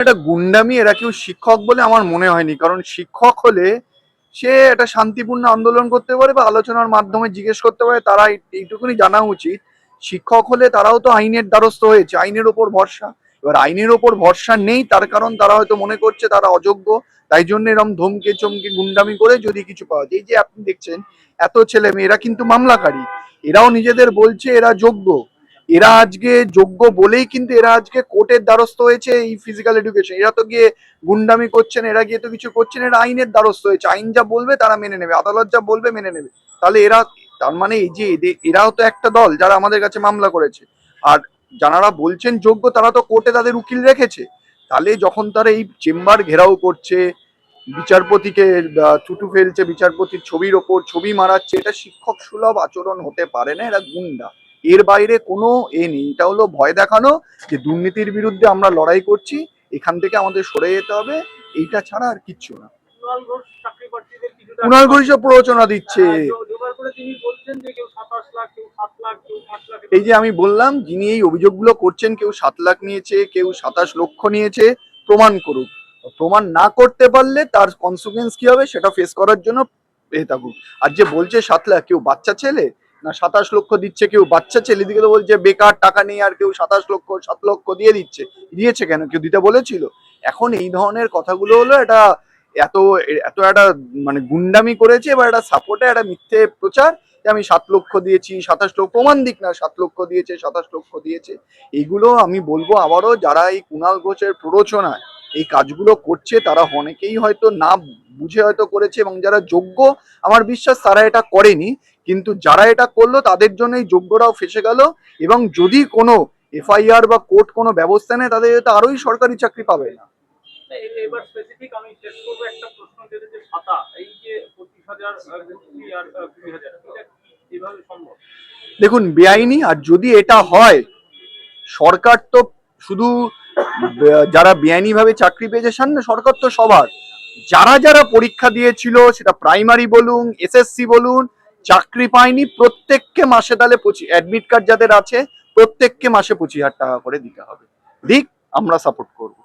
এটা গুন্ডামি। এরা কেউ শিক্ষক বলে আমার মনে হয়নি, কারণ শিক্ষক হলে সে একটা শান্তিপূর্ণ আন্দোলন করতে পারে বা আলোচনার মাধ্যমে জিজ্ঞেস করতে পারে, তারা এইটুকুনি জানা উচিত। শিক্ষক হলে তারাও তো আইনের দ্বারস্থ হয়েছে, আইনের ওপর ভরসা। এবার আইনের ওপর ভরসা নেই, তার কারণ তারা হয়তো মনে করছে তারা অযোগ্য, তাই জন্য এরকম ধমকে চমকে গুন্ডামি করে যদি কিছু পাওয়া যায়। এই যে আপনি দেখছেন এত ছেলে মেয়েরা কিন্তু মামলাকারী, এরাও নিজেদের বলছে এরা যোগ্য। এরা আজকে যোগ্য বলেই কিন্তু এরা আজকে কোর্টের দ্বারস্থ হয়েছে। এই ফিজিক্যাল এডুকেশন এরা তো গিয়ে গুন্ডামি করছেন, এরা গিয়ে তো কিছু করছেন, এরা আইনের দ্বারস্থ হয়েছে। আইন যা বলবে তারা মেনে নেবে, আদালত যা বলবে মেনে নেবে। তাহলে এরা, তার মানে এই যে এরাও তো একটা দল যারা আমাদের কাছে মামলা করেছে। আর যারা বলছেন যোগ্য তারা তো কোর্টে তাদের উকিল রেখেছে। তাহলে যখন তারা এই চেম্বার ঘেরাও করছে, বিচারপতিকে থুতু ফেলছে, বিচারপতির ছবির ওপর ছবি মারাচ্ছে, এটা শিক্ষক সুলভ আচরণ হতে পারে না, এরা গুন্ডা। এর বাইরে কোনো নেই। এটা হলো ভয় দেখানো যে দুর্নীতির বিরুদ্ধে আমরা লড়াই করছি, এখান থেকে আমাদের সরে যেতে হবে, এইটা ছাড়া আর কিচ্ছু না। কুণাল ঘোষ প্ররোচনা দিচ্ছে। এই যে আমি বললাম, যিনি এই অভিযোগগুলো করছেন, কেউ 7 লাখ নিয়েছে, কেউ 27 লক্ষ নিয়েছে, প্রমাণ করুক। প্রমাণ না করতে পারলে তার কনসিকুয়েন্স কি হবে সেটা ফেস করার জন্য থাকুক। আর যে বলছে 7 লাখ, কেউ বাচ্চা ছেলে না 27 লক্ষ দিচ্ছে, কেউ বাচ্চা ছেলে, দিকে তো বলছে বেকার টাকা নেই, আর কেউ 27 লক্ষ 7 লক্ষ দিয়ে দিয়েছে কেন, কেউ দিতে বলেছিল? এখন এই ধরনের কথাগুলো হলো এটা এত এত একটা মানে গুন্ডামি করেছে, এবার একটা সাপোর্টে একটা মিথ্যে প্রচার যে আমি 7 লক্ষ দিয়েছি, 27 লক্ষ, প্রমাণ দিক না 7 লক্ষ দিয়েছে 27 লক্ষ দিয়েছে। এইগুলো আমি বলবো আবারও, যারা এই কুণাল ঘোষের প্ররোচনায় এই কাজগুলো করছে তারা অনেকেই হয়তো না বুঝে হয়তো করেছে, এবং যারা যোগ্য আমার বিশ্বাস তারা এটা করেনি, কিন্তু যারা এটা করলো তাদের জন্য এই যোগ্যরাও ফেসে গেল। এবং যদি কোনো এফআইআর বা কোর্ট কোনো ব্যবস্থা নেয়, তাদের হয়তো আরোই সরকারি চাকরি পাবে না। এবার স্পেসিফিক আমি শেষ করবো একটা প্রশ্ন, যেটা যে ভাতা, এই যে 25,000 আর 20,000, এটা কিভাবে সম্ভব? দেখুন, বেআইনি। আর যদি এটা হয়, সরকার তো শুধু যারা বেআইনি ভাবে চাকরি পেয়েছে সামনে, সরকার তো সবার, যারা যারা পরীক্ষা দিয়েছিল, সেটা প্রাইমারি বলুন এসএসসি বলুন, চাকরি পায়নি, প্রত্যেককে মাসে তাহলে অ্যাডমিট কার্ড যাদের আছে প্রত্যেককে মাসে 25,000 টাকা করে দিতে হবে। দিক, আমরা সাপোর্ট করবো।